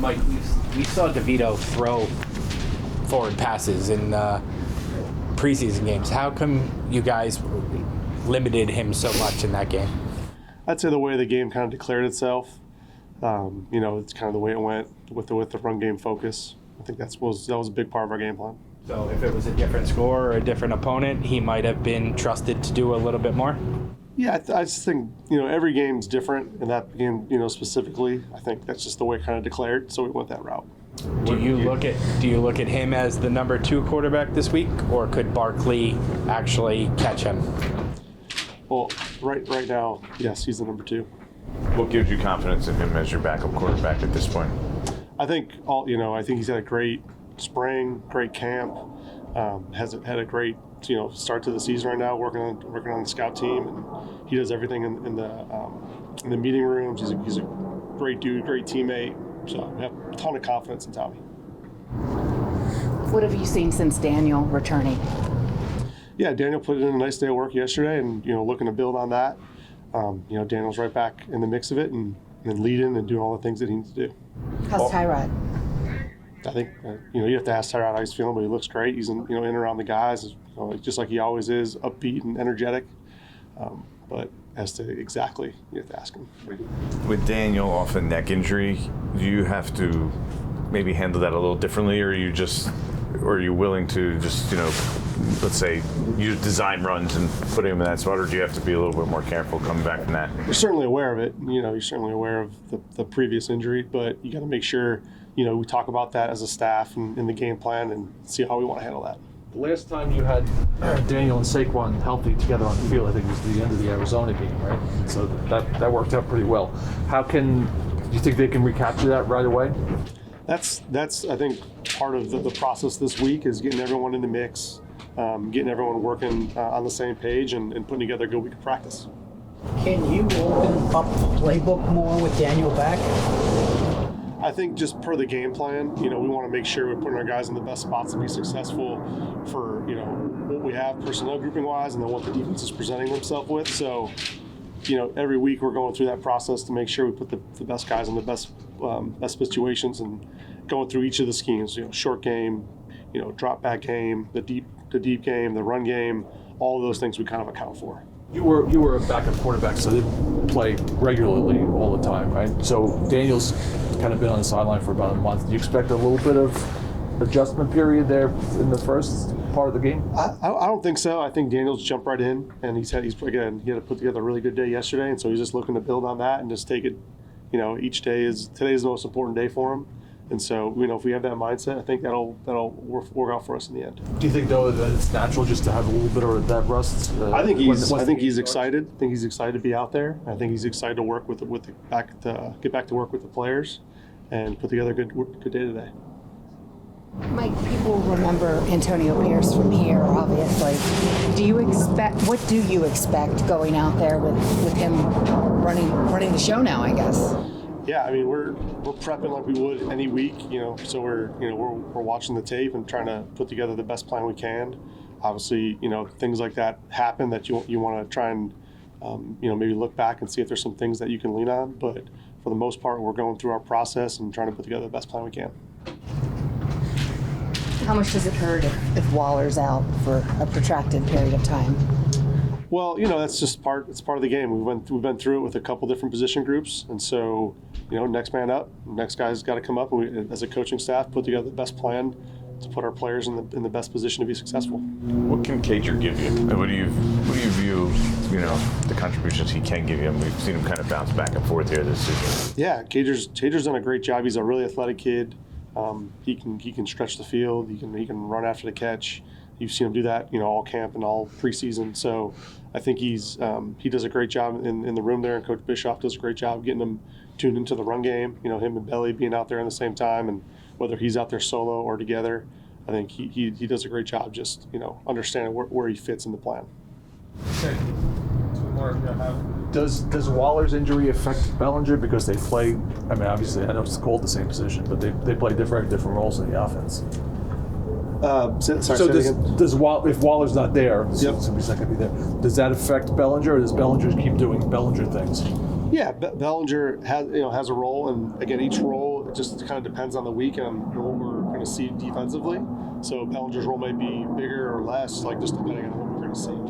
Mike, we saw DeVito throw forward passes in preseason games. How come you guys limited him so much in that game? I'd say the way the game kind of declared itself. It's kind of the way it went with the run game focus. I think that was a big part of our game plan. So if it was a different score or a different opponent, he might have been trusted to do a little bit more? Yeah, I just think, every game's different, and that game, specifically, I think that's just the way it kind of declared, so we went that route. Do you look at him as the number 2 quarterback this week, or could Barkley actually catch him? Well, right now, yes, he's the number 2. What gives you confidence in him as your backup quarterback at this point? I think I think he's had a great spring, great camp. Has had a great start to the season right now, working on the scout team, and he does everything in the meeting rooms. He's a great dude, great teammate. So I have a ton of confidence in Tommy. What have you seen since Daniel returning? Yeah, Daniel put in a nice day of work yesterday, and looking to build on that. Daniel's right back in the mix of it, and leading and doing all the things that he needs to do. How's Tyrod? I think you have to ask Tyrod how he's feeling, but he looks great. He's in and around the guys, just like he always is, upbeat and energetic. But as to exactly, you have to ask him. With Daniel off a neck injury, do you have to maybe handle that a little differently, or are you willing to just let's say use design runs and put him in that spot, or do you have to be a little bit more careful coming back from that? You're certainly aware of it. You're certainly aware of the previous injury, but you got to make sure we talk about that as a staff and in the game plan and see how we want to handle that. The last time you had Daniel and Saquon healthy together on the field, I think it was the end of the Arizona game, right? So that worked out pretty well. Do you think they can recapture that right away? That's I think part of the process this week is getting everyone in the mix, getting everyone working on the same page and putting together a good week of practice. Can you open up the playbook more with Daniel back? I think just per the game plan, we want to make sure we're putting our guys in the best spots to be successful for, what we have personnel grouping wise and then what the defense is presenting themselves with. So, every week we're going through that process to make sure we put the best guys in the best situations and going through each of the schemes, short game, drop back game, the deep game, the run game, all of those things we kind of account for. You were a backup quarterback, so they play regularly all the time, right? So Daniel's kind of been on the sideline for about a month. Do you expect a little bit of adjustment period there in the first part of the game? I don't think so. I think Daniel's jumped right in, and he had to put together a really good day yesterday, and so he's just looking to build on that and just take it. Today is the most important day for him. And so, if we have that mindset, I think that'll work out for us in the end. Do you think, though, that it's natural just to have a little bit of that rust? I think he's excited. I think he's excited to be out there. I think he's excited to work get back to work with the players, and put together a good day today. Mike, people remember Antonio Pierce from here, obviously. What do you expect going out there with him running the show now, I guess? Yeah, I mean we're prepping like we would any week, so we're watching the tape and trying to put together the best plan we can. Obviously, things like that happen that you want to try and maybe look back and see if there's some things that you can lean on. But for the most part, we're going through our process and trying to put together the best plan we can. How much does it hurt if Waller's out for a protracted period of time? Well, that's just it's part of the game. We've been through it with a couple different position groups, and so next man up, next guy's got to come up, and we, as a coaching staff, put together the best plan to put our players in the best position to be successful. What can Cager give you? And what do you view the contributions he can give you? And we've seen him kind of bounce back and forth here this season. Yeah, Cager's done a great job. He's a really athletic kid. He can stretch the field. He can run after the catch. You've seen him do that, all camp and all preseason. So I think he does a great job in the room there, and Coach Bischoff does a great job getting him tuned into the run game. Him and Belly being out there at the same time, and whether he's out there solo or together, I think he does a great job just understanding where he fits in the plan. Okay. Does Waller's injury affect Bellinger because they play? I mean, obviously, I know it's called the same position, but they play different roles in the offense. If Waller's not there, somebody's not going to be there. Does that affect Bellinger, or does Bellinger keep doing Bellinger things? Yeah, Bellinger has a role, and again, each role It just kind of depends on the week and what we're going to see defensively. So Bellinger's role may be bigger or less, like just depending on what we're going to see.